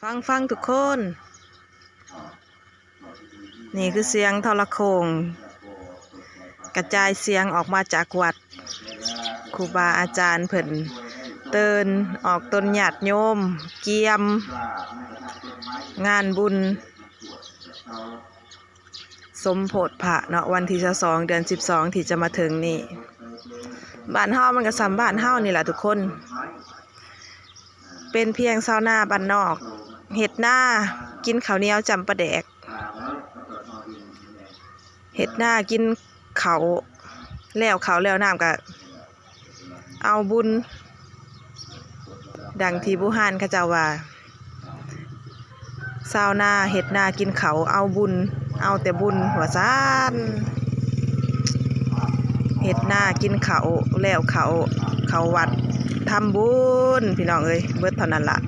ฟังทุกคน นี่คือเสียงโทรโข่งกระจายเสียงออกมาจากวัดครูบาอาจารย์เพิ่นเตือนออกตนญาติโยมเกียมงานบุญสมโภชพระเนาะวันที่22 เดือน 12ที่จะมาถึงนี่บ้านเฮามันก็ซ้ำบ้านเฮานี่แหละทุกคนเป็นเพียงชาวนาบ้านนอกเฮ็ดนากินข้าวเหนียวจำปลาแดกเฮ็ดนากินข้าวแล้วน้ำก็เอาบุญดังที่บุหานเขาเจ้าว่าชาวนาเฮ็ดนากินข้าวเอาบุญเอาแต่บุญว่าซ่านเฮ็ดนากินข้าวแล้วเขาวัดทำบุญพี่น้องเอ้ยเบิดเท่านั้นล่ะ